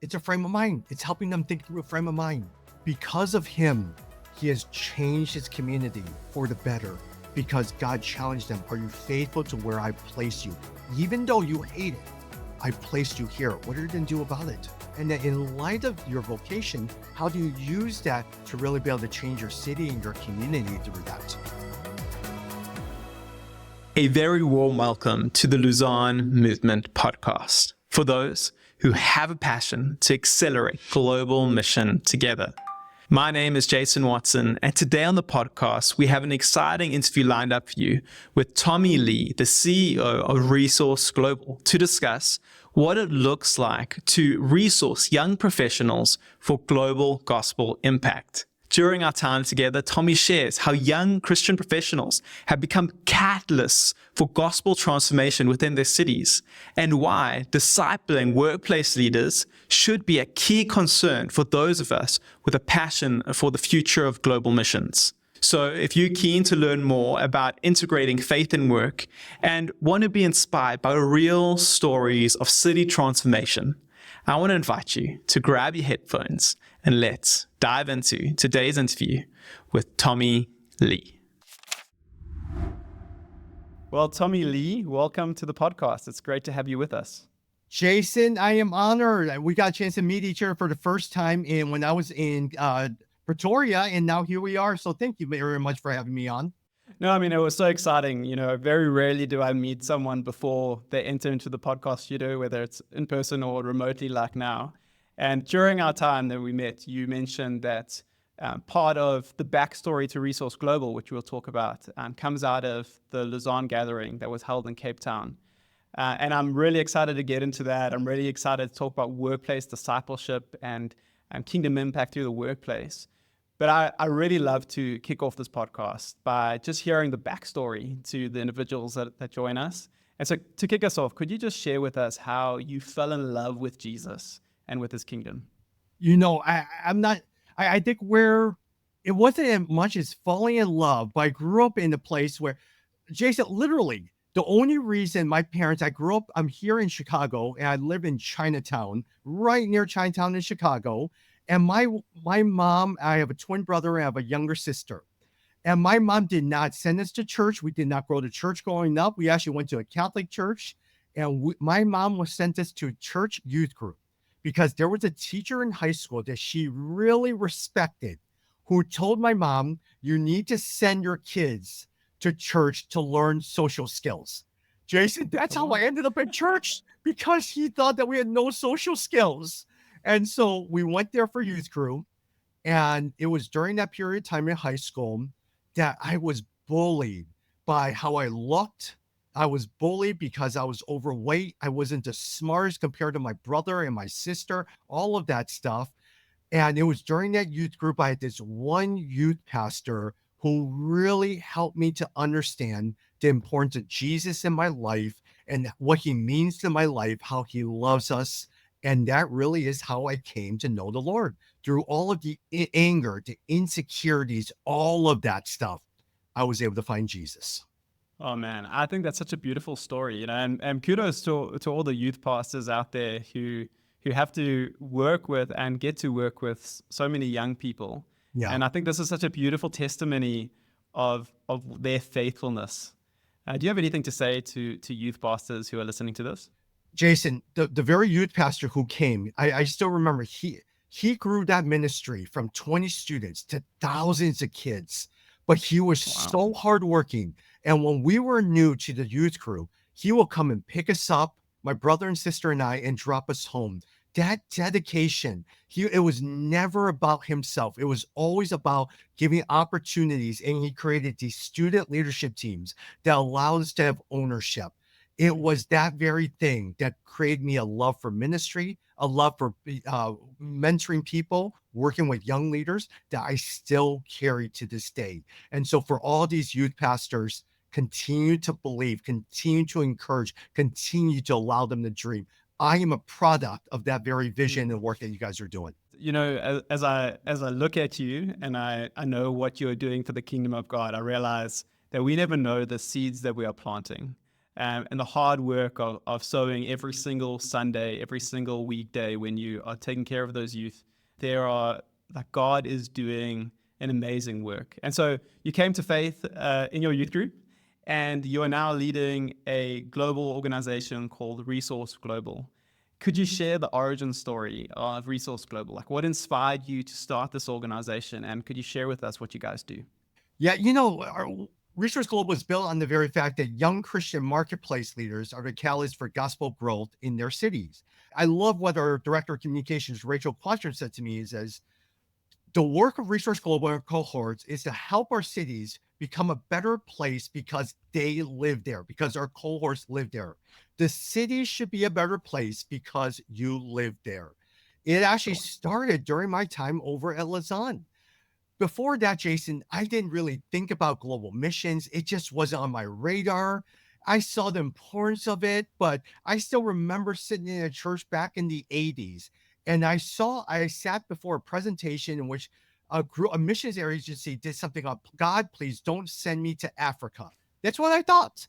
It's a frame of mind. It's helping them think through a frame of mind. Because of him, he has changed his community for the better because God challenged them. Are you faithful to where I place you? Even though you hate it, I placed you here. What are you going to do about it? And then in light of your vocation, how do you use that to really be able to change your city and your community through that? A very warm welcome to the Luzon Movement podcast for those who have a passion to accelerate global mission together. My name is Jason Watson, and today on the podcast, we have an exciting interview lined up for you with Tommy Lee, the CEO of Resource Global, to discuss what it looks like to resource young professionals for global gospel impact. During our time together, Tommy shares how young Christian professionals have become catalysts for gospel transformation within their cities, and why discipling workplace leaders should be a key concern for those of us with a passion for the future of global missions. So if you're keen to learn more about integrating faith in work and want to be inspired by real stories of city transformation, I want to invite you to grab your headphones and let's dive into today's interview with Tommy Lee. Well, Tommy Lee, welcome to the podcast. It's great to have you with us. Jason, I am honored. We got a chance to meet each other for the first time when I was in Pretoria, and now here we are. So thank you very much for having me on. No, I mean, it was so exciting. You know, very rarely do I meet someone before they enter into the podcast studio, whether it's in person or remotely like now. And during our time that we met, you mentioned that part of the backstory to Resource Global, which we'll talk about, comes out of the Luzon gathering that was held in Cape Town. And I'm really excited to get into that. I'm really excited to talk about workplace discipleship and kingdom impact through the workplace. But I really love to kick off this podcast by just hearing the backstory to the individuals that join us. And so to kick us off, could you just share with us how you fell in love with Jesus and with his kingdom? You know, I think where it wasn't as much as falling in love, but I grew up in a place where, Jason, literally, the only reason I'm here in Chicago, and I live in Chinatown, right near Chinatown in Chicago. And my mom, I have a twin brother, and I have a younger sister. And my mom did not send us to church. We did not go to church growing up. We actually went to a Catholic church. And my mom was sent us to a church youth group because there was a teacher in high school that she really respected who told my mom, you need to send your kids to church to learn social skills. Jason, that's how I ended up in church, because he thought that we had no social skills. And so we went there for youth group. And it was during that period of time in high school that I was bullied by how I looked. I was bullied because I was overweight. I wasn't the smartest compared to my brother and my sister, all of that stuff. And it was during that youth group, I had this one youth pastor who really helped me to understand the importance of Jesus in my life and what he means to my life, how he loves us. And that really is how I came to know the Lord, through all of the anger, the insecurities, all of that stuff. I was able to find Jesus. Oh man, I think that's such a beautiful story, you know, and kudos to all the youth pastors out there who have to work with and get to work with so many young people. Yeah. And I think this is such a beautiful testimony of their faithfulness. Do you have anything to say to youth pastors who are listening to this? Jason, the very youth pastor who came, I still remember he grew that ministry from 20 students to thousands of kids, but he was so hardworking. And when we were new to the youth group, he will come and pick us up, my brother and sister and I, and drop us home. That dedication, it was never about himself. It was always about giving opportunities. And he created these student leadership teams that allowed us to have ownership. It was that very thing that created me a love for ministry, a love for mentoring people, working with young leaders that I still carry to this day. And so for all these youth pastors, continue to believe, continue to encourage, continue to allow them to dream. I am a product of that very vision and work that you guys are doing. You know, as I look at you and I know what you're doing for the kingdom of God, I realize that we never know the seeds that we are planting. and the hard work of sowing every single Sunday, every single weekday when you are taking care of those youth. Like God is doing an amazing work. And so you came to faith in your youth group, and you are now leading a global organization called Resource Global. Could you share the origin story of Resource Global? Like, what inspired you to start this organization? And could you share with us what you guys do? Yeah, our Resource Global is built on the very fact that young Christian marketplace leaders are the catalyst for gospel growth in their cities. I love what our director of communications, Rachel Quatron, said to me is the work of Resource Global and cohorts is to help our cities become a better place because they live there, because our cohorts live there. The city should be a better place because you live there. It actually started during my time over at Lausanne. Before that, Jason, I didn't really think about global missions. It just wasn't on my radar. I saw the importance of it, but I still remember sitting in a church back in the 80s. And I sat before a presentation in which a missions agency did something on God, please don't send me to Africa. That's what I thought.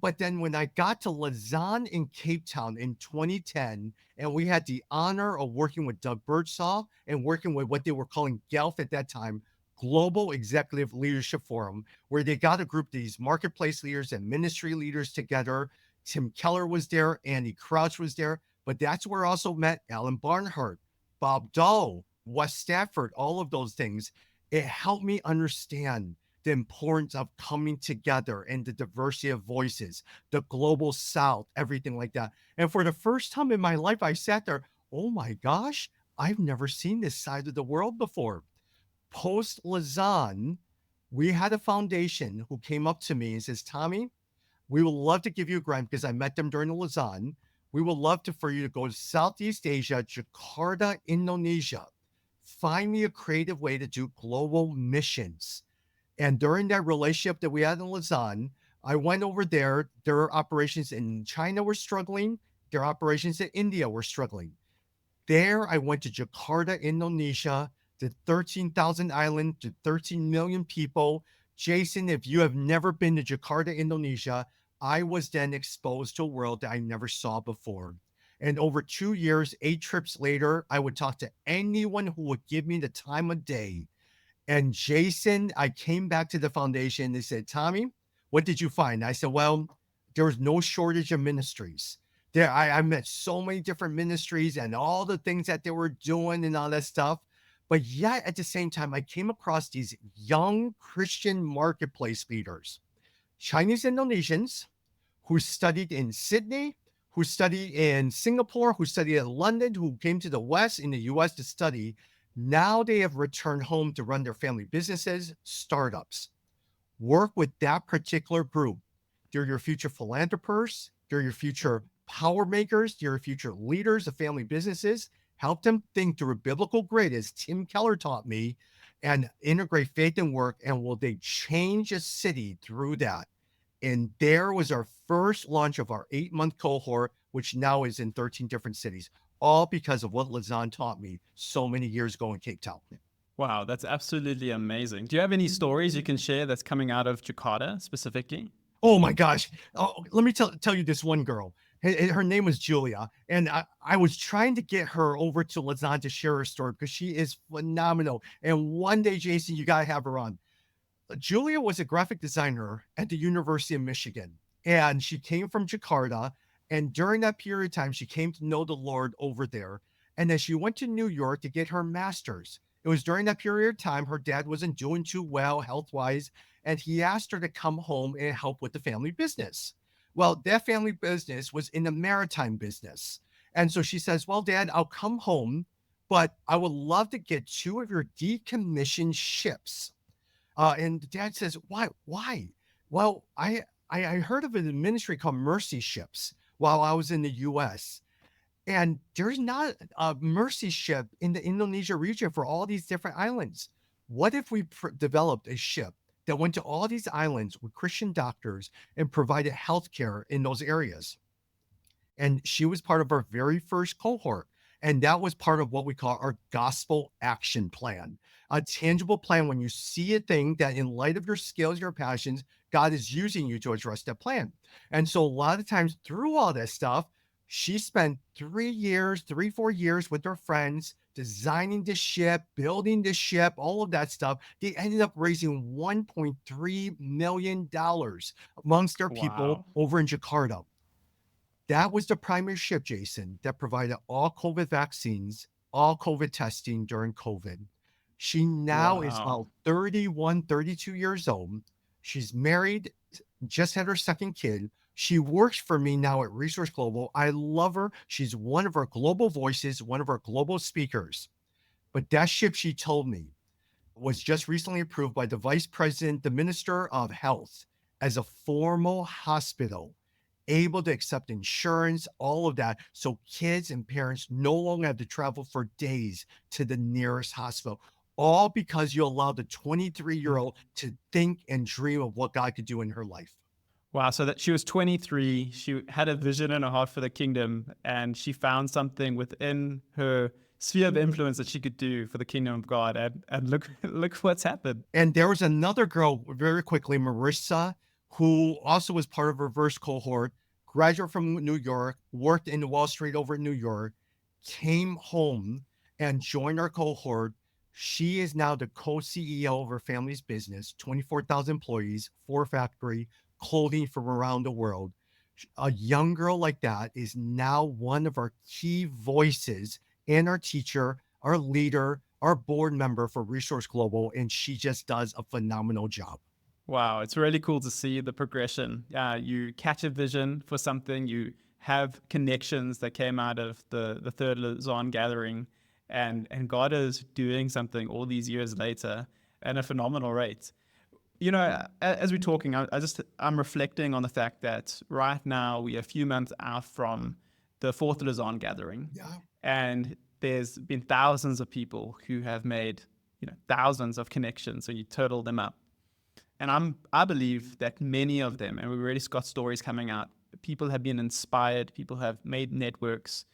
But then when I got to Lausanne in Cape Town in 2010, and we had the honor of working with Doug Birdsall and working with what they were calling GELF at that time, Global Executive Leadership Forum, where they got a group of these marketplace leaders and ministry leaders together. Tim Keller was there, Andy Crouch was there, but that's where I also met Alan Barnhart, Bob Dahl, Wes Stafford, all of those things. It helped me understand the importance of coming together and the diversity of voices, the global South, everything like that. And for the first time in my life, I sat there, oh my gosh, I've never seen this side of the world before. Post Lausanne, we had a foundation who came up to me and says, Tommy, we would love to give you a grant because I met them during the Lausanne. We would love for you to go to Southeast Asia, Jakarta, Indonesia. Find me a creative way to do global missions. And during that relationship that we had in Lausanne, I went over there. Their operations in China were struggling. Their operations in India were struggling. There, I went to Jakarta, Indonesia, to 13,000 island, to 13 million people. Jason, if you have never been to Jakarta, Indonesia, I was then exposed to a world that I never saw before. And over 2 years, 8 trips later, I would talk to anyone who would give me the time of day. And Jason, I came back to the foundation. They said, Tommy, what did you find? I said, well, there was no shortage of ministries. I met so many different ministries and all the things that they were doing and all that stuff. But yet at the same time, I came across these young Christian marketplace leaders, Chinese Indonesians who studied in Sydney, who studied in Singapore, who studied in London, who came to the West in the US to study. Now they have returned home to run their family businesses, startups. Work with that particular group. They're your future philanthropists. They're your future power makers. They're your future leaders of family businesses. Help them think through a biblical grid, as Tim Keller taught me, and integrate faith and work. And will they change a city through that? And there was our first launch of our 8-month cohort, which now is in 13 different cities, all because of what Lausanne taught me so many years ago in Cape Town. Wow, that's absolutely amazing. Do you have any stories you can share that's coming out of Jakarta specifically? Oh my gosh. Oh, let me tell you this one girl. Her name was Julia. And I was trying to get her over to Lausanne to share her story because she is phenomenal. And one day, Jason, you got to have her on. Julia was a graphic designer at the University of Michigan, and she came from Jakarta. And during that period of time, she came to know the Lord over there. And then she went to New York to get her master's. It was during that period of time her dad wasn't doing too well health-wise, and he asked her to come home and help with the family business. Well, that family business was in the maritime business. And so she says, well, Dad, I'll come home, but I would love to get 2 of your decommissioned ships. And the dad says, why? Why? Well, I heard of a ministry called Mercy Ships while I was in the US. And there's not a Mercy ship in the Indonesia region for all these different islands. What if we developed a ship that went to all these islands with Christian doctors and provided healthcare in those areas? And she was part of our very first cohort. And that was part of what we call our gospel action plan, a tangible plan when you see a thing that in light of your skills, your passions, God is using you to address that plan. And so a lot of times through all this stuff, she spent 3 years, 4 years with her friends designing the ship, building the ship, all of that stuff. They ended up raising $1.3 million amongst their people Wow. over in Jakarta. That was the primary ship, Jason, that provided all COVID vaccines, all COVID testing during COVID. She now is Wow. about 31, 32 years old. She's married, just had her second kid. She works for me now at Resource Global. I love her. She's one of our global voices, one of our global speakers. But that ship, she told me, was just recently approved by the vice president, the minister of health, as a formal hospital, able to accept insurance, all of that. So kids and parents no longer have to travel for days to the nearest hospital, all because you allowed the 23-year-old to think and dream of what God could do in her life. Wow. So that she was 23, she had a vision in her heart for the kingdom, and she found something within her sphere of influence that she could do for the kingdom of God. And look, look what's happened. And there was another girl, very quickly, Marissa, who also was part of a reverse cohort, graduate from New York, worked in Wall Street over in New York, came home and joined our cohort. She is now the co-CEO of her family's business, 24,000 employees, 4 factory, clothing from around the world. A young girl like that is now one of our key voices and our teacher, our leader, our board member for Resource Global, and she just does a phenomenal job. Wow, it's really cool to see the progression. You catch a vision for something, you have connections that came out of the third Lausanne gathering, and God is doing something all these years later at a phenomenal rate. You know, as we're talking, I'm reflecting on the fact that right now we are a few months out from the fourth Lausanne gathering, Yeah. and there's been thousands of people who have made, thousands of connections. So you total them up. And I believe that many of them, and we've already got stories coming out, people have been inspired, people have made networks.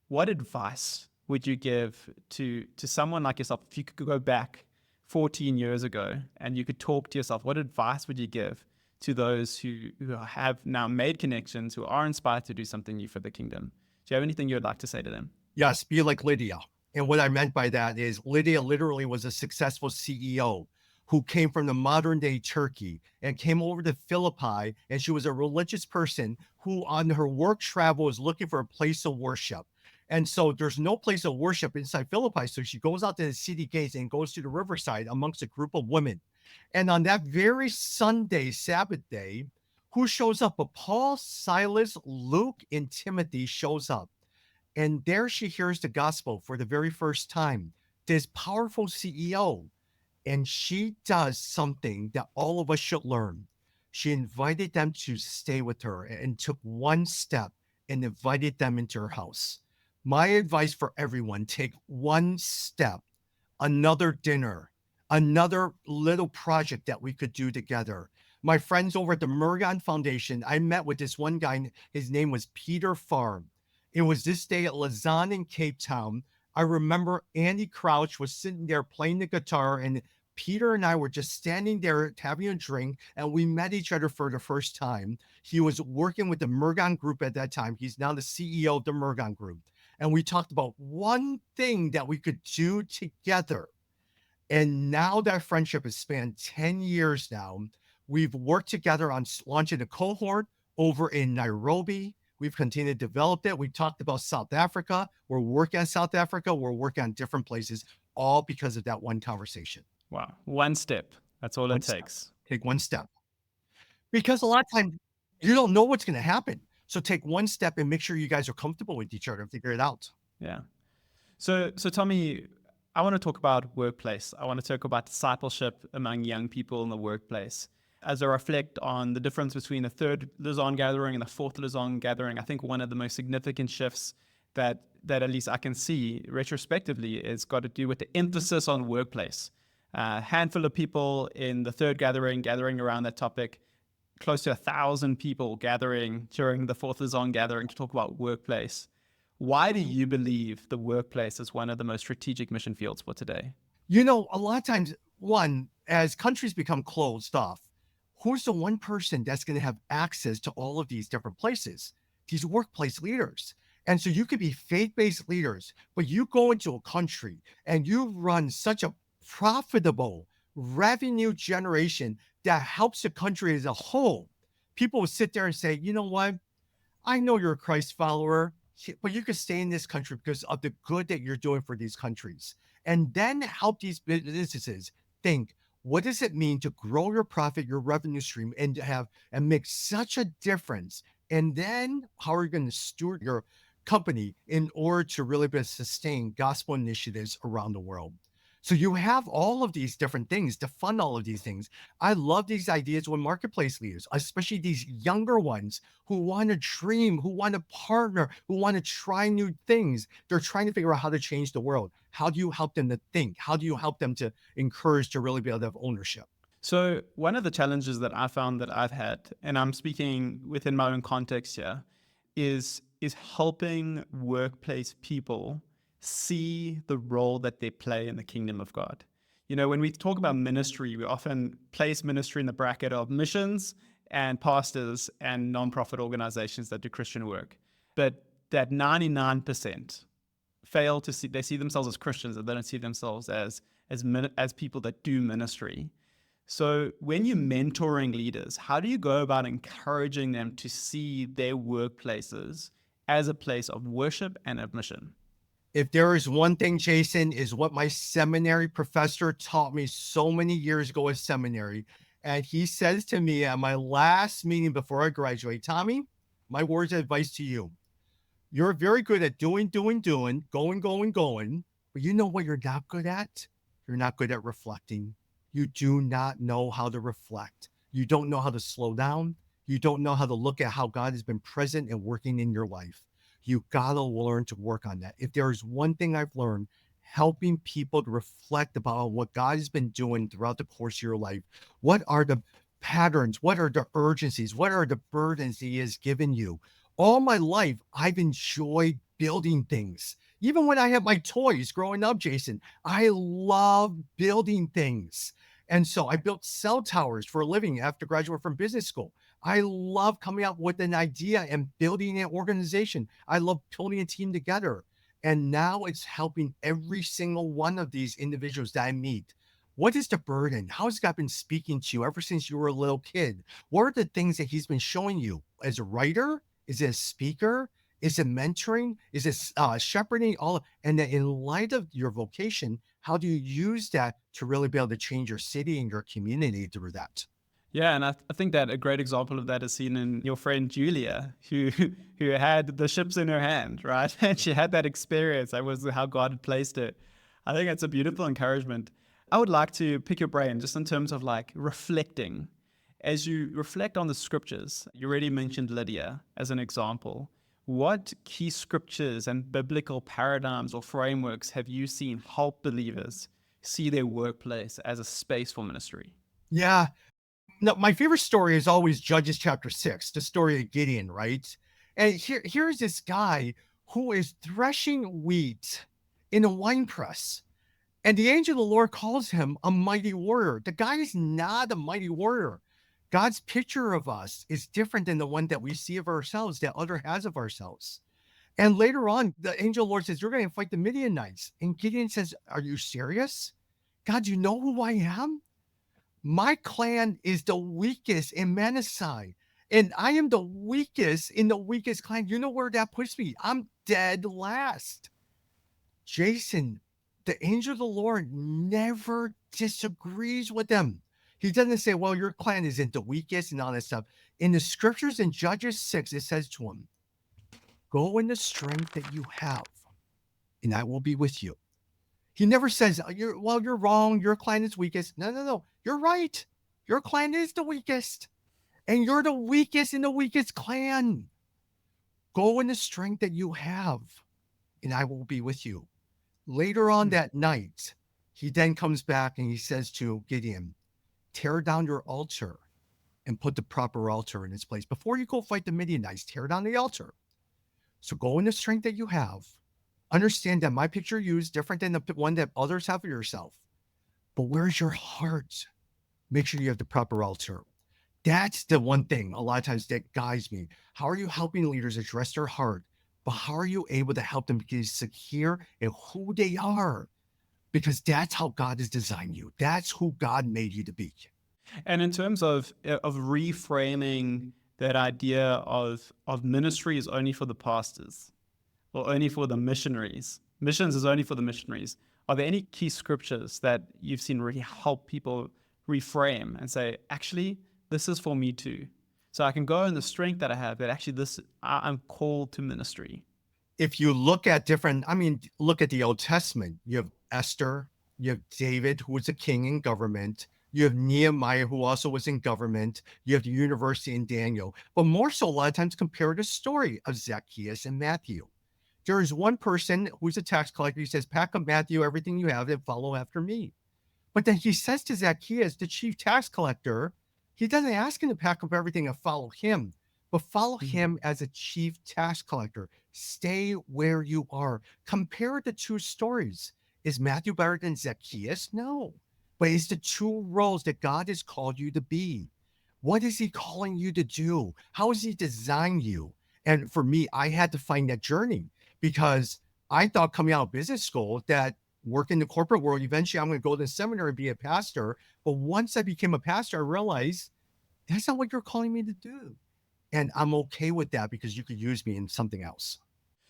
What advice would you give to someone like yourself if you could go back 14 years ago and you could talk to yourself? What advice would you give to those who have now made connections, who are inspired to do something new for the kingdom? Do you have anything you'd like to say to them? Yes, be like Lydia. And what I meant by that is Lydia literally was a successful CEO who came from the modern day Turkey and came over to Philippi. And she was a religious person who on her work travel was looking for a place of worship. And so there's no place of worship inside Philippi. So she goes out to the city gates and goes to the riverside amongst a group of women. And on that very Sunday, Sabbath day, who shows up? But Paul, Silas, Luke, and Timothy shows up. And there she hears the gospel for the very first time. This powerful CEO. And she does something that all of us should learn. She invited them to stay with her and took one step and invited them into her house. My advice for everyone, take one step, another dinner, another little project that we could do together. My friends over at the Mergon Foundation, I met with this one guy. His name was Peter Farm. It was this day at Lausanne in Cape Town. I remember Andy Crouch was sitting there playing the guitar, and Peter and I were just standing there having a drink, and we met each other for the first time. He was working with the Mergon Group at that time. He's now the CEO of the Mergon Group. And we talked about one thing that we could do together. And now that friendship has spanned 10 years now. We've worked together on launching a cohort over in Nairobi. We've continued to develop it. We talked about South Africa. We're working on South Africa. We're working on different places, all because of that one conversation. Wow. One step. That's all One it step. takes. Take one step. Because a lot of times you don't know what's going to happen. So take one step and make sure you guys are comfortable with each other and figure it out. Yeah. So Tommy, I want to talk about workplace. I want to talk about discipleship among young people in the workplace. As I reflect on the difference between the third Lausanne gathering and the fourth Lausanne gathering, I think one of the most significant shifts that at least I can see retrospectively is got to do with the emphasis on workplace. A handful of people in the third gathering around that topic, close to 1,000 people gathering during the fourth Lausanne gathering to talk about workplace. Why do you believe the workplace is one of the most strategic mission fields for today? You know, a lot of times, one, as countries become closed off, who's the one person that's going to have access to all of these different places? These workplace leaders. And so you could be faith-based leaders, but you go into a country and you run such a profitable revenue generation that helps the country as a whole. People will sit there and say, you know what? I know you're a Christ follower, but you could stay in this country because of the good that you're doing for these countries. And then help these businesses think, what does it mean to grow your profit, your revenue stream, and to have and make such a difference? And then how are you going to steward your company in order to really be sustain gospel initiatives around the world? So you have all of these different things to fund all of these things. I love these ideas with marketplace leaders, especially these younger ones who want to dream, who want to partner, who want to try new things. They're trying to figure out how to change the world. How do you help them to think? How do you help them to encourage to really be able to have ownership? So one of the challenges that I found that I've had, and I'm speaking within my own context here, is helping workplace people see the role that they play in the kingdom of God. You know, when we talk about ministry, we often place ministry in the bracket of missions and pastors and nonprofit organizations that do Christian work. But that 99% fail to see, they see themselves as Christians and they don't see themselves as people that do ministry. So when you're mentoring leaders, how do you go about encouraging them to see their workplaces as a place of worship and of mission? If there is one thing, Jason, is what my seminary professor taught me so many years ago at seminary. And he says to me at my last meeting before I graduate, Tommy, my words of advice to you. You're very good at doing, going. But you know what you're not good at? You're not good at reflecting. You do not know how to reflect. You don't know how to slow down. You don't know how to look at how God has been present and working in your life. You gotta learn to work on that. If there's one thing I've learned, helping people to reflect about what God has been doing throughout the course of your life. What are the patterns? What are the urgencies? What are the burdens He has given you? All my life, I've enjoyed building things. Even when I had my toys growing up, Jason, I love building things. And so I built cell towers for a living after graduating from business school. I love coming up with an idea and building an organization. I love pulling a team together. And now it's helping every single one of these individuals that I meet. What is the burden? How has God been speaking to you ever since you were a little kid? What are the things that He's been showing you as a writer? Is it a speaker? Is it mentoring? Is it shepherding? And then in light of your vocation, how do you use that to really be able to change your city and your community through that? Yeah, and I think that a great example of that is seen in your friend Julia, who had the ships in her hand, right? And she had that experience. That was how God had placed it. I think it's a beautiful encouragement. I would like to pick your brain just in terms of like reflecting. As you reflect on the scriptures, you already mentioned Lydia as an example. What key scriptures and biblical paradigms or frameworks have you seen help believers see their workplace as a space for ministry? Yeah. No, my favorite story is always Judges chapter 6, the story of Gideon, right? And here's this guy who is threshing wheat in a wine press. And the angel of the Lord calls him a mighty warrior. The guy is not a mighty warrior. God's picture of us is different than the one that we see of ourselves, that other has of ourselves. And later on, the angel of the Lord says, you're going to fight the Midianites. And Gideon says, are you serious? God, you know who I am? My clan is the weakest in Manasseh, and I am the weakest in the weakest clan. You know where that puts me? I'm dead last. Jason, the angel of the Lord never disagrees with them. He doesn't say, well, your clan isn't the weakest and all that stuff. In the scriptures in Judges 6, it says to him, go in the strength that you have, and I will be with you. He never says, you're wrong. Your clan is weakest. No. You're right. Your clan is the weakest. And you're the weakest in the weakest clan. Go in the strength that you have, and I will be with you. Later on that night, he then comes back and he says to Gideon, tear down your altar and put the proper altar in its place. Before you go fight the Midianites, tear down the altar. So go in the strength that you have. Understand that my picture of you is different than the one that others have of yourself. But where's your heart? Make sure you have the proper altar. That's the one thing a lot of times that guides me. How are you helping leaders address their heart? But how are you able to help them be secure in who they are? Because that's how God has designed you. That's who God made you to be. And in terms of reframing that idea of ministry is only for the pastors or only for the missionaries, missions is only for the missionaries. Are there any key scriptures that you've seen really help people reframe and say, actually, this is for me too? So I can go in the strength that I have, that actually I'm called to ministry. If you look at look at the Old Testament, you have Esther, you have David, who was a king in government. You have Nehemiah, who also was in government. You have the university in Daniel. But more so, a lot of times compare the story of Zacchaeus and Matthew. There is one person who's a tax collector. He says, pack up, Matthew, everything you have and follow after me. But then he says to Zacchaeus, the chief tax collector, he doesn't ask him to pack up everything and follow him, but follow him as a chief tax collector. Stay where you are. Compare the two stories. Is Matthew better than Zacchaeus? No. But it's the two roles that God has called you to be. What is he calling you to do? How has he designed you? And for me, I had to find that journey because I thought coming out of business school that work in the corporate world, eventually I'm going to go to seminary and be a pastor. But once I became a pastor, I realized that's not what you're calling me to do. And I'm okay with that because you could use me in something else.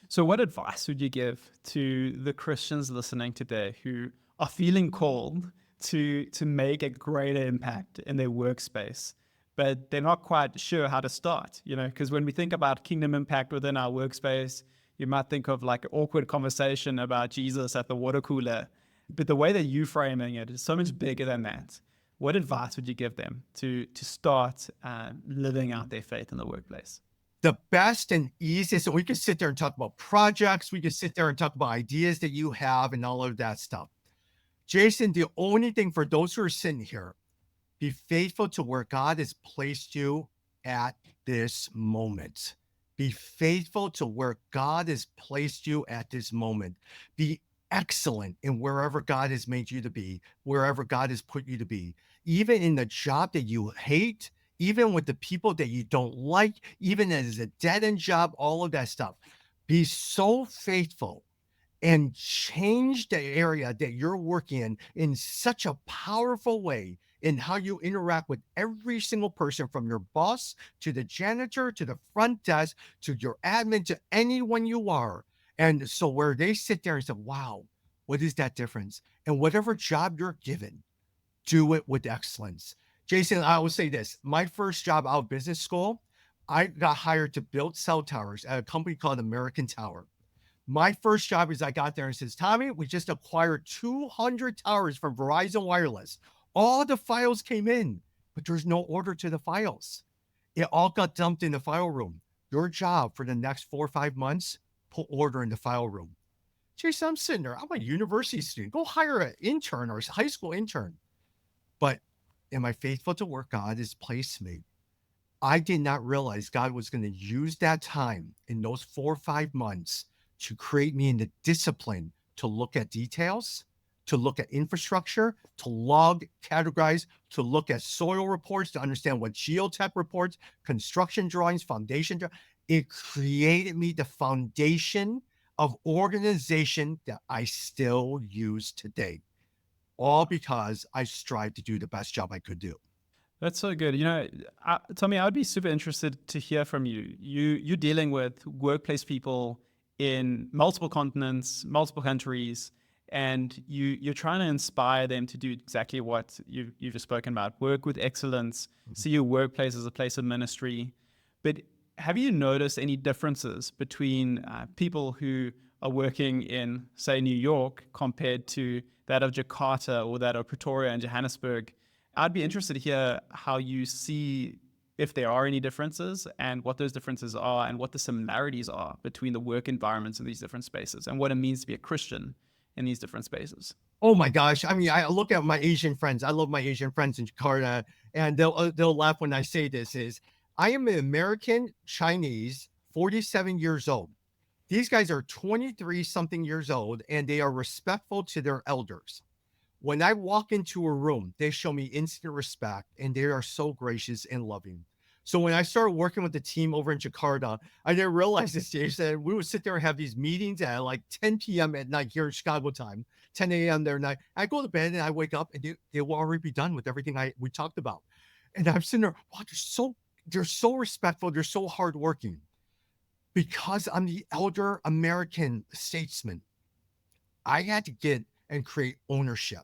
So what advice would you give to the Christians listening today who are feeling called to make a greater impact in their workspace, but they're not quite sure how to start? Because when we think about kingdom impact within our workspace, you might think of like an awkward conversation about Jesus at the water cooler, but the way that you're framing it is so much bigger than that. What advice would you give them to start living out their faith in the workplace? The best and easiest, and we can sit there and talk about projects. We can sit there and talk about ideas that you have and all of that stuff. Jason, the only thing for those who are sitting here, be faithful to where God has placed you at this moment. Be faithful to where God has placed you at this moment. Be excellent in wherever God has made you to be, wherever God has put you to be. Even in the job that you hate, even with the people that you don't like, even as a dead-end job, all of that stuff. Be so faithful and change the area that you're working in such a powerful way in how you interact with every single person, from your boss to the janitor to the front desk to your admin to anyone you are. And so where they sit there and say, wow, what is that difference? And whatever job you're given, do it with excellence. Jason, I will say this. My first job out of business school, I got hired to build cell towers at a company called American Tower. My first job is I got there and says, Tommy, we just acquired 200 towers from Verizon Wireless. All the files came in, but there's no order to the files. It all got dumped in the file room. Your job for the next 4 or 5 months, put order in the file room. Jason, I'm sitting there. I'm a university student. Go hire an intern or a high school intern. But am I faithful to where God has placed me? I did not realize God was going to use that time in those 4 or 5 months to create me in the discipline to look at details, to look at infrastructure, to log, categorize, to look at soil reports, to understand what geotech reports, construction drawings, foundation. It created me the foundation of organization that I still use today. All because I strive to do the best job I could do. That's so good. Tommy, I would be super interested to hear from you. You're dealing with workplace people in multiple continents, multiple countries, and you're trying to inspire them to do exactly what you've just spoken about: work with excellence, see your workplace as a place of ministry. But have you noticed any differences between people who are working in, say, New York compared to that of Jakarta or that of Pretoria and Johannesburg? I'd be interested to hear how you see if there are any differences and what those differences are and what the similarities are between the work environments in these different spaces and what it means to be a Christian in these different spaces. Oh my gosh. I mean, I look at my Asian friends. I love my Asian friends in Jakarta, and they'll laugh when I say this is I am an American Chinese, 47 years old. These guys are 23 something years old and they are respectful to their elders. When I walk into a room, they show me instant respect and they are so gracious and loving. So when I started working with the team over in Jakarta, I didn't realize this, Jason. We would sit there and have these meetings at like 10 p.m. at night here in Chicago time, 10 a.m. their night. I go to bed and I wake up and they will already be done with everything we talked about. And I'm sitting there, wow, they're so respectful, they're so hardworking. Because I'm the elder American statesman, I had to get and create ownership.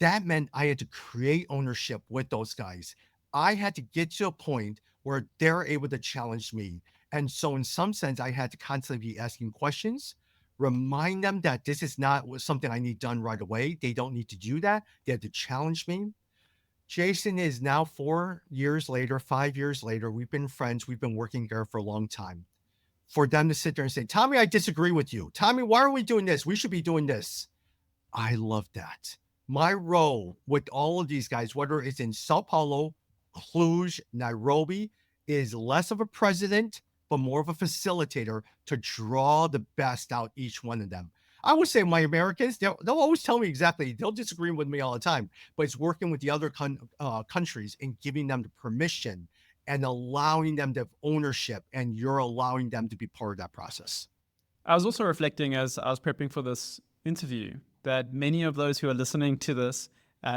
That meant I had to create ownership with those guys. I had to get to a point where they're able to challenge me. And so, in some sense, I had to constantly be asking questions, remind them that this is not something I need done right away. They don't need to do that. They had to challenge me. Jason is now 4 years later, 5 years later. We've been friends. We've been working together for a long time. For them to sit there and say, Tommy, I disagree with you. Tommy, why are we doing this? We should be doing this. I love that. My role with all of these guys, whether it's in Sao Paulo, Cluj, Nairobi, is less of a president, but more of a facilitator to draw the best out each one of them. I would say my Americans, they'll always tell me exactly, they'll disagree with me all the time, but it's working with the other countries and giving them the permission and allowing them to have ownership, and you're allowing them to be part of that process. I was also reflecting as I was prepping for this interview that many of those who are listening to this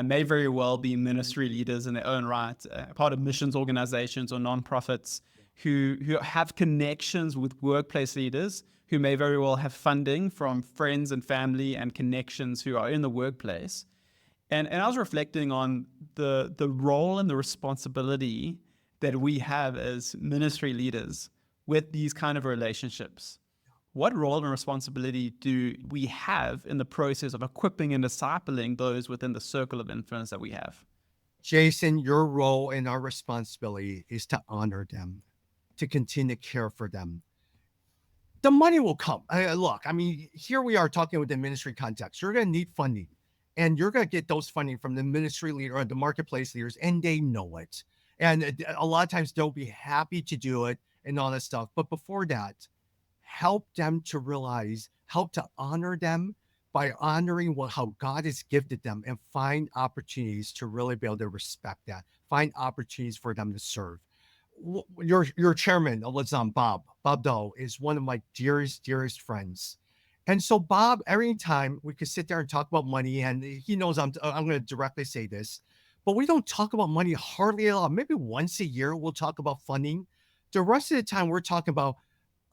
may very well be ministry leaders in their own right, part of missions organizations or nonprofits who have connections with workplace leaders who may very well have funding from friends and family and connections who are in the workplace. And I was reflecting on the role and the responsibility that we have as ministry leaders with these kind of relationships. What role and responsibility do we have in the process of equipping and discipling those within the circle of influence that we have? Jason, your role and our responsibility is to honor them, to continue to care for them. The money will come. Look, I mean, here we are talking with the ministry context. You're going to need funding, and you're going to get those funding from the ministry leader or the marketplace leaders, and they know it. And a lot of times they'll be happy to do it and all that stuff. But before that, help them to realize, help to honor them by honoring how God has gifted them, and find opportunities to really be able to respect that, find opportunities for them to serve. Your chairman of Lausanne, Bob Doe, is one of my dearest friends. And so Bob, every time we could sit there and talk about money, and he knows I'm going to directly say this, but we don't talk about money hardly at all. Maybe once a year we'll talk about funding. The rest of the time we're talking about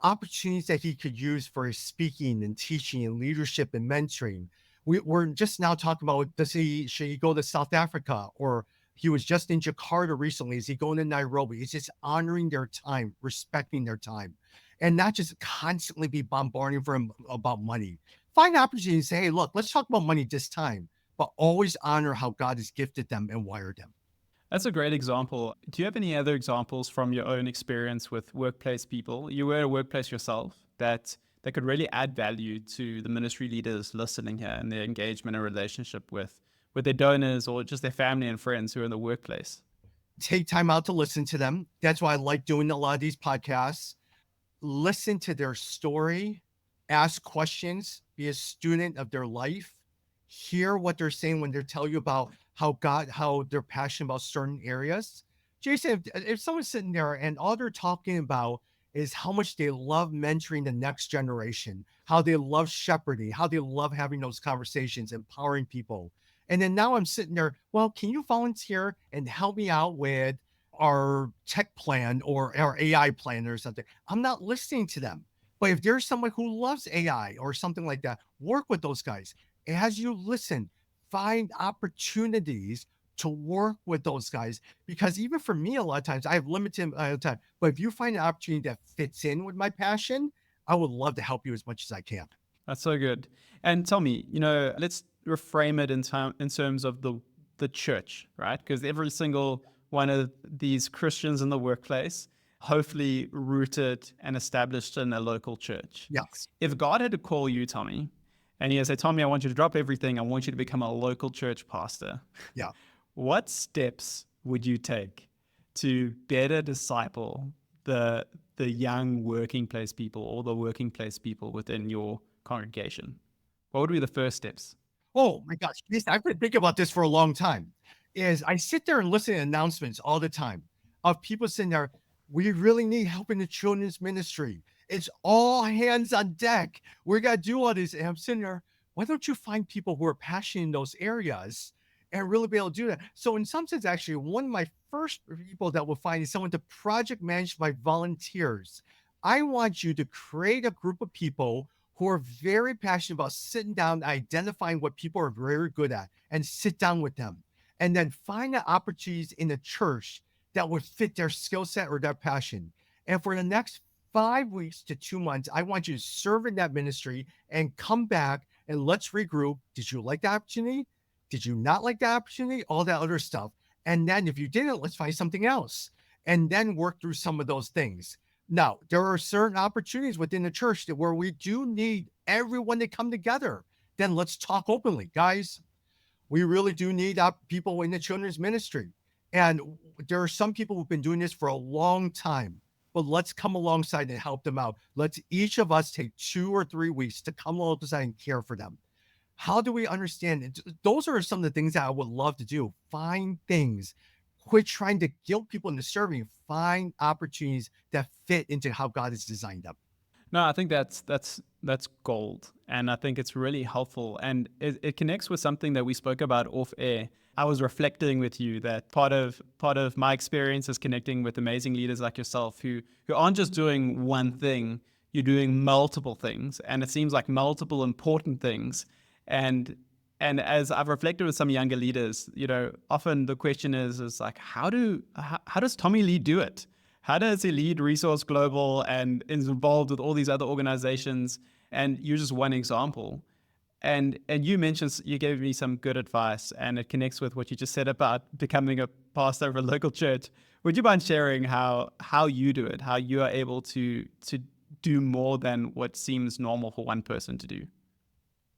opportunities that he could use for his speaking and teaching and leadership and mentoring. We're just now talking about, should he go to South Africa, or he was just in Jakarta recently. Is he going to Nairobi? It's just honoring their time, respecting their time, and not just constantly be bombarding for him about money. Find opportunities to say, hey, look, let's talk about money this time, but always honor how God has gifted them and wired them. That's a great example. Do you have any other examples from your own experience with workplace people? You were at a workplace yourself that could really add value to the ministry leaders listening here and their engagement and relationship with their donors or just their family and friends who are in the workplace. Take time out to listen to them. That's why I like doing a lot of these podcasts. Listen to their story, ask questions, be a student of their life, hear what they're saying when they tell you about how they're passionate about certain areas. Jason, if someone's sitting there and all they're talking about is how much they love mentoring the next generation, how they love shepherding, how they love having those conversations, empowering people. And then now I'm sitting there, well, can you volunteer and help me out with our tech plan or our AI plan or something? I'm not listening to them. But if there's someone who loves AI or something like that, work with those guys. As you listen, find opportunities to work with those guys. Because even for me, a lot of times I have limited time. But if you find an opportunity that fits in with my passion, I would love to help you as much as I can. That's so good. And tell me, let's reframe it in terms of the church, right? Because every single one of these Christians in the workplace, hopefully rooted and established in a local church. Yes. If God had to call you, Tommy, and he had to say, Tommy, I want you to drop everything. I want you to become a local church pastor. Yeah. What steps would you take to better disciple the the young working place people or the working place people within your congregation? What would be the first steps? Oh my gosh, I've been thinking about this for a long time. Is I sit there and listen to announcements all the time of people sitting there. We really need help in the children's ministry. It's all hands on deck. We got to do all this. And I'm sitting there. Why don't you find people who are passionate in those areas and really be able to do that? So, in some sense, actually, one of my first people that we'll find is someone to project manage by volunteers. I want you to create a group of people who are very passionate about sitting down, identifying what people are very good at, and sit down with them. And then find the opportunities in the church that would fit their skill set or their passion. And for the next 5 weeks to 2 months, I want you to serve in that ministry and come back and let's regroup. Did you like the opportunity? Did you not like the opportunity? All that other stuff. And then if you didn't, let's find something else and then work through some of those things. Now, there are certain opportunities within the church that where we do need everyone to come together. Then let's talk openly, guys. We really do need people in the children's ministry. And there are some people who've been doing this for a long time, but let's come alongside and help them out. Let's each of us take 2 or 3 weeks to come alongside and care for them. How do we understand it? Those are some of the things that I would love to do. Find things. Quit trying to guilt people into serving. Find opportunities that fit into how God has designed them. No, I think that's gold, and I think it's really helpful, and it connects with something that we spoke about off air. I was reflecting with you that part of my experience is connecting with amazing leaders like yourself who aren't just doing one thing. You're doing multiple things, and it seems like multiple important things. And as I've reflected with some younger leaders, often the question is like, how does Tommy Lee do it? How does he lead Resource Global and is involved with all these other organizations? And you're just one example. And you gave me some good advice, and it connects with what you just said about becoming a pastor of a local church. Would you mind sharing how you do it, how you are able to do more than what seems normal for one person to do?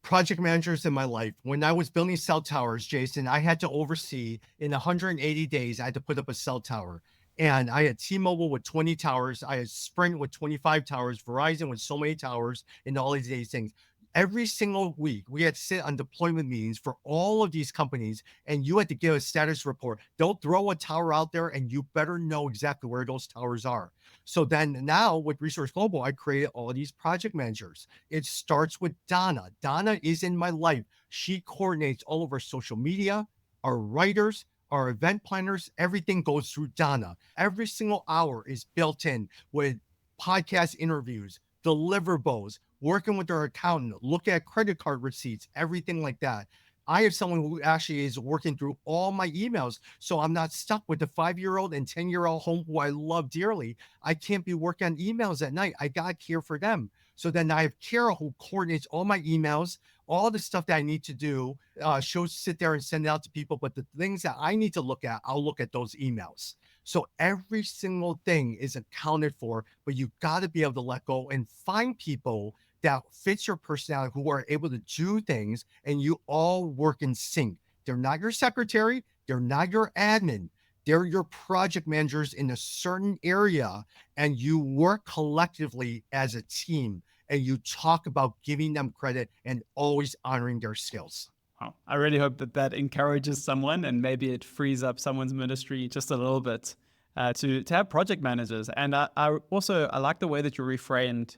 Project managers in my life. When I was building cell towers, Jason, I had to oversee in 180 days, I had to put up a cell tower. And I had T-Mobile with 20 towers. I had Sprint with 25 towers, Verizon with so many towers, and all these things. Every single week, we had to sit on deployment meetings for all of these companies, and you had to give a status report. They'll throw a tower out there, and you better know exactly where those towers are. So then now with Resource Global, I created all of these project managers. It starts with Donna. Donna is in my life. She coordinates all of our social media, our writers, our event planners. Everything goes through Donna. Every single hour is built in with podcast interviews, deliverables, working with our accountant, look at credit card receipts, everything like that. I have someone who actually is working through all my emails. So I'm not stuck with the 5-year-old and 10-year-old home who I love dearly. I can't be working on emails at night. I got to care for them. So then I have Kara who coordinates all my emails, all the stuff that I need to do. She'll sit there and send it out to people. But the things that I need to look at, I'll look at those emails. So every single thing is accounted for, but you got to be able to let go and find people that fits your personality, who are able to do things, and you all work in sync. They're not your secretary. They're not your admin. They're your project managers in a certain area, and you work collectively as a team, and you talk about giving them credit and always honoring their skills. Wow. I really hope that encourages someone, and maybe it frees up someone's ministry just a little bit to have project managers. And I like the way that you reframed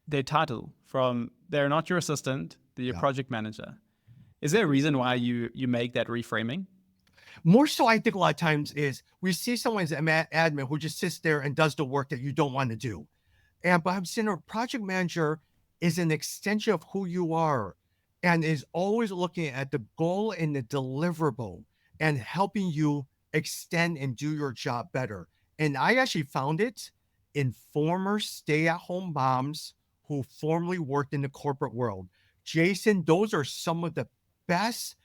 their title from they're not your assistant, they're your project manager. Is there a reason why you make that reframing? More so, I think a lot of times is we see someone as an admin who just sits there and does the work that you don't want to do. But I'm saying a project manager is an extension of who you are and is always looking at the goal and the deliverable and helping you extend and do your job better. And I actually found it in former stay-at-home moms who formerly worked in the corporate world. Jason, those are some of the best,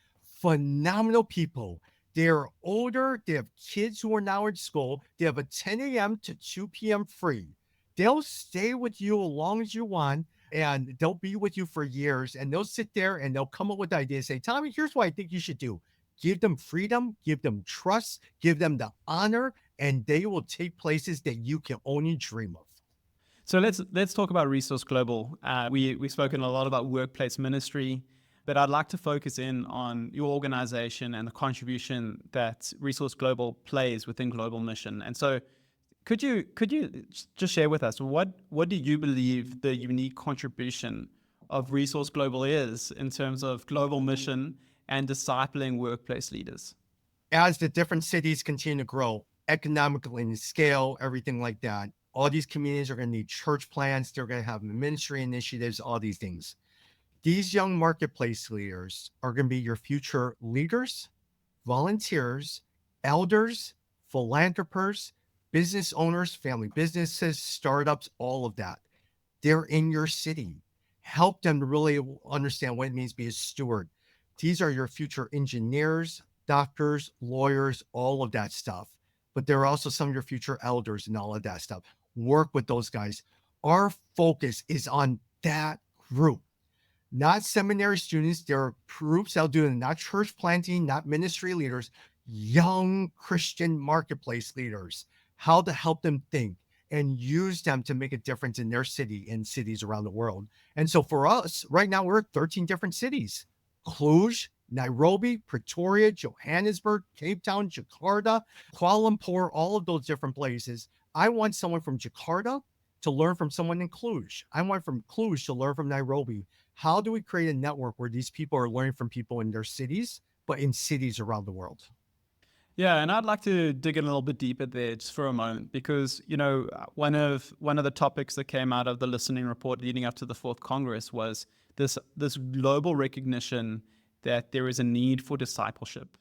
phenomenal people. They're older. They have kids who are now in school. They have a 10 a.m. to 2 p.m. free. They'll stay with you as long as you want, and they'll be with you for years. And they'll sit there and they'll come up with ideas. Say, Tommy, here's what I think you should do. Give them freedom, give them trust, give them the honor, and they will take places that you can only dream of. So let's talk about Resource Global. We've spoken a lot about workplace ministry, but I'd like to focus in on your organization and the contribution that Resource Global plays within Global Mission. And so, could you just share with us what do you believe the unique contribution of Resource Global is in terms of global mission and discipling workplace leaders? As the different cities continue to grow economically and scale, everything like that, all these communities are going to need church plans. They're going to have ministry initiatives, all these things. These young marketplace leaders are going to be your future leaders, volunteers, elders, philanthropists, business owners, family businesses, startups, all of that. They're in your city. Help them to really understand what it means to be a steward. These are your future engineers, doctors, lawyers, all of that stuff. But they're also some of your future elders and all of that stuff. Work with those guys. Our focus is on that group, not seminary students. There are groups that'll do it, not church planting, not ministry leaders, young Christian marketplace leaders, how to help them think and use them to make a difference in their city and cities around the world. And so for us, right now, we're 13 different cities: Cluj, Nairobi, Pretoria, Johannesburg, Cape Town, Jakarta, Kuala Lumpur, all of those different places. I want someone from Jakarta to learn from someone in Cluj. I want from Cluj to learn from Nairobi. How do we create a network where these people are learning from people in their cities, but in cities around the world? Yeah, and I'd like to dig in a little bit deeper there just for a moment, because one of the topics that came out of the listening report leading up to the Fourth Congress was this global recognition that there is a need for discipleship.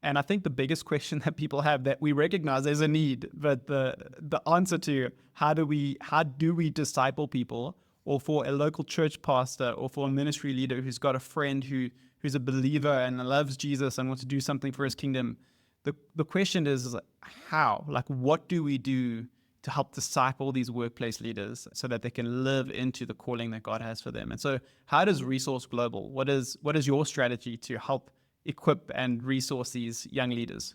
And I think the biggest question that people have, that we recognize there's a need, but the answer to how do we disciple people, or for a local church pastor or for a ministry leader who's got a friend who's a believer and loves Jesus and wants to do something for his kingdom, the question is how? Like, what do we do to help disciple these workplace leaders so that they can live into the calling that God has for them? And so how does Resource Global, what is your strategy to help equip and resource these young leaders?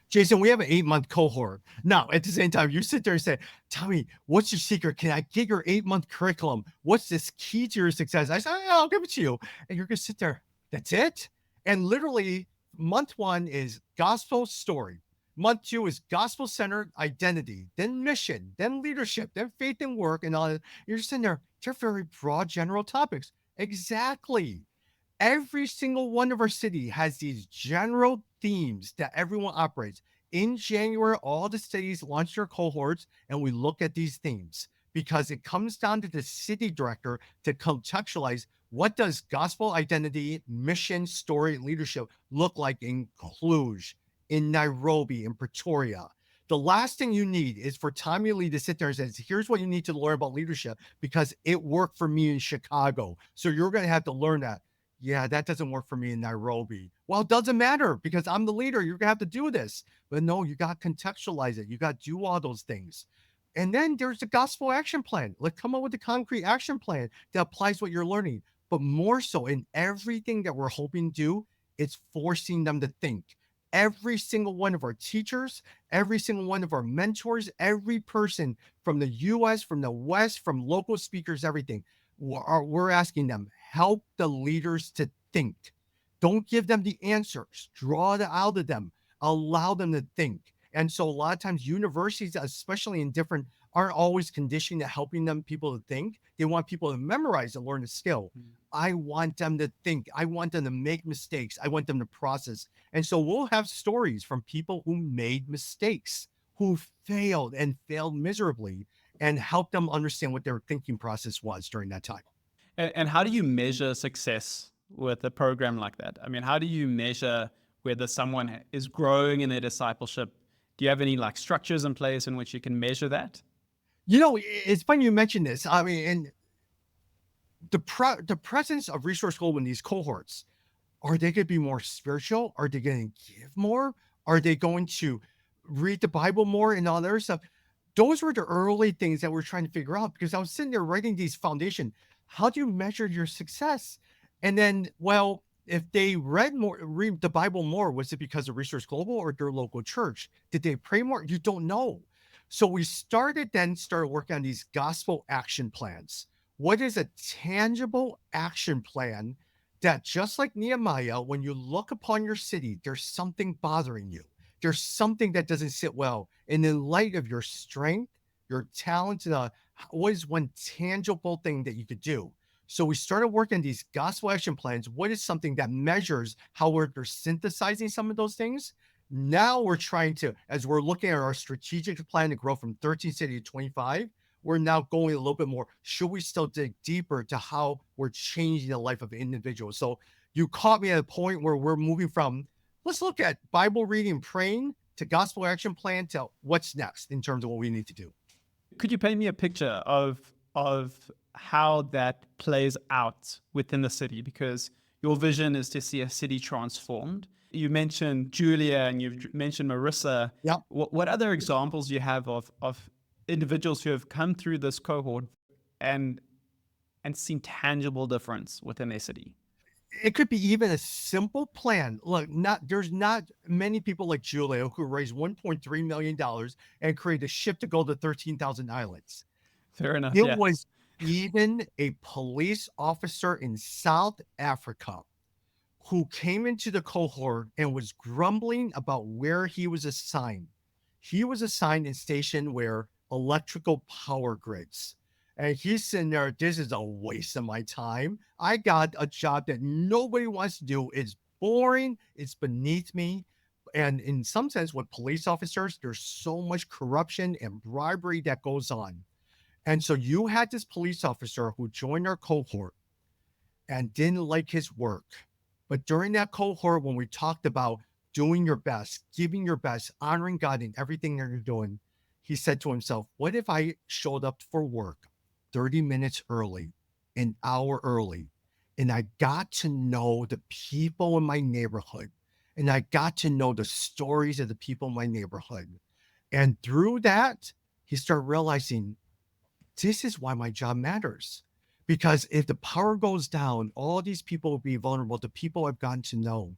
Jason, we have an 8-month cohort. Now, at the same time, you sit there and say, Tommy, what's your secret? Can I get your 8-month curriculum? What's this key to your success? I said, I'll give it to you. And you're going to sit there. That's it. And literally, month 1 is gospel story. Month 2 is gospel-centered identity, then mission, then leadership, then faith and work, and all that. You're sitting there. They're very broad, general topics. Exactly. Every single one of our city has these general themes that everyone operates. In January, all the cities launch their cohorts, and we look at these themes because it comes down to the city director to contextualize what does gospel identity, mission, story, leadership look like in Cluj, in Nairobi, in Pretoria. The last thing you need is for Tommy Lee to sit there and say, here's what you need to learn about leadership because it worked for me in Chicago. So you're going to have to learn that. Yeah, that doesn't work for me in Nairobi. Well, it doesn't matter because I'm the leader. You're going to have to do this. But no, you got to contextualize it. You got to do all those things. And then there's the gospel action plan. Let's come up with a concrete action plan that applies what you're learning. But more so, in everything that we're hoping to do, it's forcing them to think. Every single one of our teachers, every single one of our mentors, every person from the US, from the West, from local speakers, everything, we're asking them, help the leaders to think. Don't give them the answers. Draw it out of them. Allow them to think. And so a lot of times universities, especially in different, aren't always conditioning to helping them people to think. They want people to memorize and learn a skill. I want them to think. I want them to make mistakes. I want them to process. And so we'll have stories from people who made mistakes, who failed and failed miserably, and help them understand what their thinking process was during that time. And how do you measure success with a program like that? I mean, how do you measure whether someone is growing in their discipleship? Do you have any like structures in place in which you can measure that? You know, it's funny you mentioned this. I mean, and the presence of Resource Global in these cohorts, are they going to be more spiritual? Are they going to give more? Are they going to read the Bible more and all that other stuff? Those were the early things that we're trying to figure out because I was sitting there writing these foundation. How do you measure your success? And then, well, if they read the Bible more, was it because of Resource Global or their local church? Did they pray more? You don't know. So we started working on these gospel action plans. What is a tangible action plan that, just like Nehemiah, when you look upon your city, there's something bothering you. There's something that doesn't sit well. And in light of your strength, your talent, what is one tangible thing that you could do? So we started working on these gospel action plans. What is something that measures how they're synthesizing some of those things? Now we're trying to, as we're looking at our strategic plan to grow from 13 cities to 25, we're now going a little bit more. Should we still dig deeper to how we're changing the life of individuals? So you caught me at a point where we're moving from, let's look at Bible reading, praying, to gospel action plan, to what's next in terms of what we need to do. Could you paint me a picture of how that plays out within the city? Because your vision is to see a city transformed. You mentioned Julia and you've mentioned Marissa. Yep. What other examples do you have of individuals who have come through this cohort and seen tangible difference within their city? It could be even a simple plan. Look, there's not many people like Julia who raised $1.3 million and created a ship to go to 13,000 islands. Fair enough. It Yeah. was even a police officer in South Africa who came into the cohort and was grumbling about where he was assigned. He was assigned and stationed where electrical power grids. And he's sitting there, this is a waste of my time. I got a job that nobody wants to do. It's boring. It's beneath me. And in some sense, with police officers, there's so much corruption and bribery that goes on. And so you had this police officer who joined our cohort and didn't like his work. But during that cohort, when we talked about doing your best, giving your best, honoring God in everything that you're doing, he said to himself, what if I showed up for work 30 minutes early, an hour early, and I got to know the people in my neighborhood, and I got to know the stories of the people in my neighborhood. And through that, he started realizing this is why my job matters. Because if the power goes down, all these people will be vulnerable to people I've gotten to know.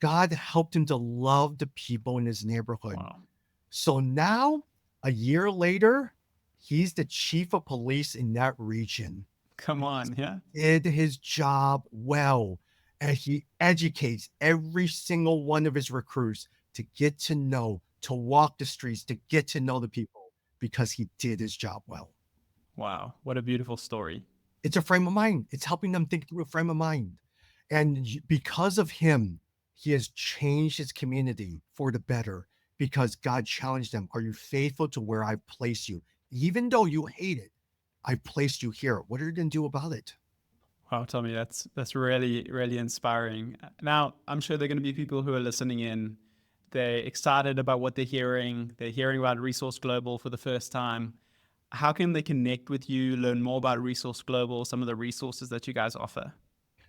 God helped him to love the people in his neighborhood. Wow. So now, a year later, he's the chief of police in that region. Come on. Yeah. Did his job well, and he educates every single one of his recruits to get to know, to walk the streets, to get to know the people, because he did his job well. Wow. What a beautiful story. It's a frame of mind. It's helping them think through a frame of mind. And because of him, he has changed his community for the better, because God challenged them. Are you faithful to where I've placed you? Even though you hate it, I've placed you here. What are you going to do about it? Wow, Tommy, that's really, really inspiring. Now, I'm sure there are going to be people who are listening in. They're excited about what they're hearing. They're hearing about Resource Global for the first time. How can they connect with you, learn more about Resource Global, some of the resources that you guys offer?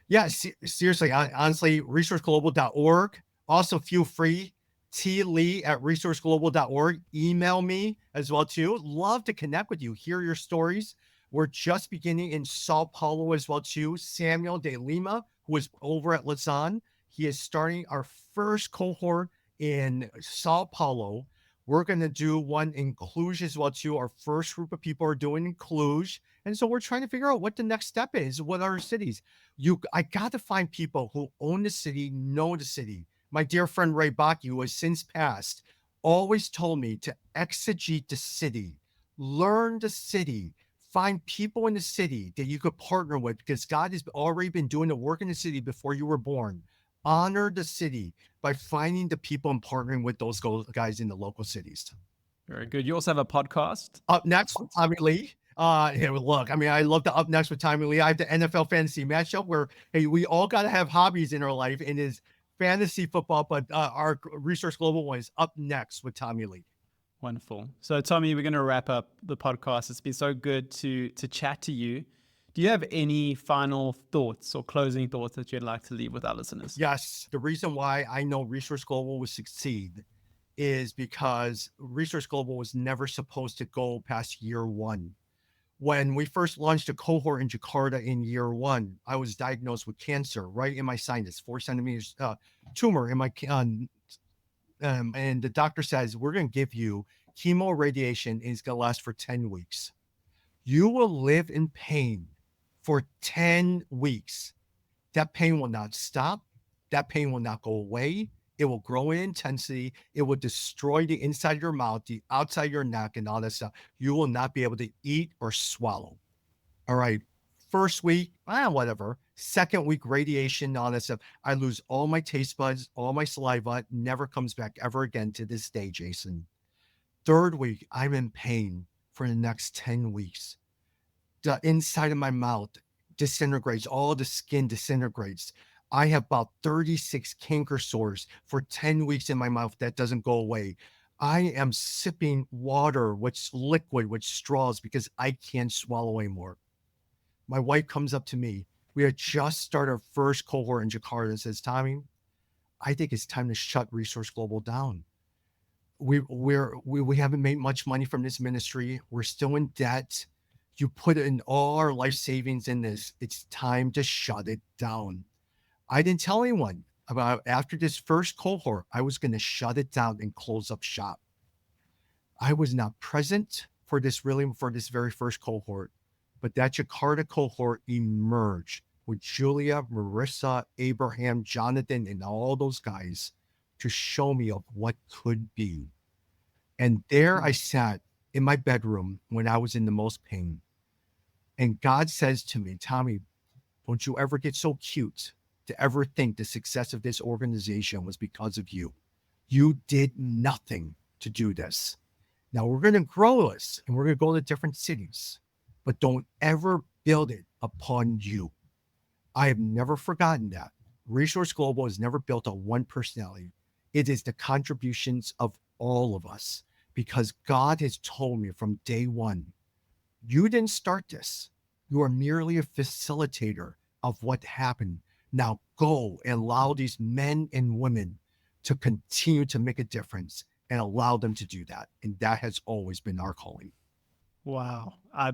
Yeah, seriously, honestly, resourceglobal.org. Also, feel free, tlee@resourceglobal.org. Email me as well, too. Love to connect with you, hear your stories. We're just beginning in Sao Paulo as well, too. Samuel de Lima, who is over at Lausanne, he is starting our first cohort in Sao Paulo. We're going to do one in Cluj as well, too. Our first group of people are doing in Cluj. And so we're trying to figure out what the next step is. What are our cities? I got to find people who own the city, know the city. My dear friend Ray Baki, who has since passed, always told me to exegete the city, learn the city, find people in the city that you could partner with, because God has already been doing the work in the city before you were born. Honor the city by finding the people and partnering with those guys in the local cities. Very good. You also have a podcast. Up next with Tommy Lee. Hey, look, I mean, I love the Up Next with Tommy Lee. I have the NFL fantasy matchup where, hey, we all got to have hobbies in our life, and is fantasy football, but our Resource Global one is Up Next with Tommy Lee. Wonderful. So, Tommy, we're going to wrap up the podcast. It's been so good to chat to you. Do you have any final thoughts or closing thoughts that you'd like to leave with our listeners? Yes. The reason why I know Resource Global will succeed is because Resource Global was never supposed to go past year one. When we first launched a cohort in Jakarta in year one, I was diagnosed with cancer right in my sinus, 4 centimeters tumor in my, and the doctor says, we're going to give you chemo radiation is going to last for 10 weeks. You will live in pain for 10 weeks. That pain will not stop. That pain will not go away. It will grow in intensity. It will destroy the inside of your mouth, the outside of your neck, and all that stuff. You will not be able to eat or swallow. All right. First week, whatever. Second week, radiation, all that stuff. I lose all my taste buds, all my saliva, never comes back ever again to this day, Jason. Third week, I'm in pain for the next 10 weeks. The inside of my mouth disintegrates, all the skin disintegrates. I have about 36 canker sores for 10 weeks in my mouth that doesn't go away. I am sipping water, which liquid, with straws because I can't swallow anymore. My wife comes up to me. We had just started our first cohort in Jakarta and says, Tommy, I think it's time to shut Resource Global down. We haven't made much money from this ministry. We're still in debt. You put in all our life savings in this. It's time to shut it down. I didn't tell anyone about after this first cohort, I was going to shut it down and close up shop. I was not present for this very first cohort, but that Jakarta cohort emerged with Julia, Marissa, Abraham, Jonathan, and all those guys to show me of what could be. And there I sat in my bedroom when I was in the most pain. And God says to me, Tommy, don't you ever get so cute to ever think the success of this organization was because of you. You did nothing to do this. Now we're going to grow this and we're going to go to different cities, but don't ever build it upon you. I have never forgotten that. Resource Global is never built on one personality. It is the contributions of all of us, because God has told me from day one, you didn't start this. You are merely a facilitator of what happened. Now go and allow these men and women to continue to make a difference and allow them to do that. And that has always been our calling. Wow. I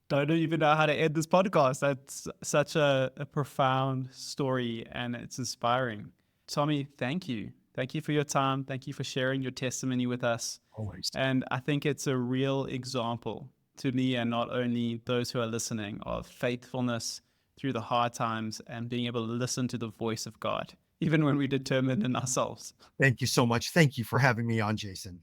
don't even know how to end this podcast. That's such a profound story, and it's inspiring. Tommy, thank you. Thank you for your time. Thank you for sharing your testimony with us. Always. And I think it's a real example to me, and not only those who are listening, of faithfulness through the hard times and being able to listen to the voice of God, even when we're determined in ourselves. Thank you so much. Thank you for having me on, Jason.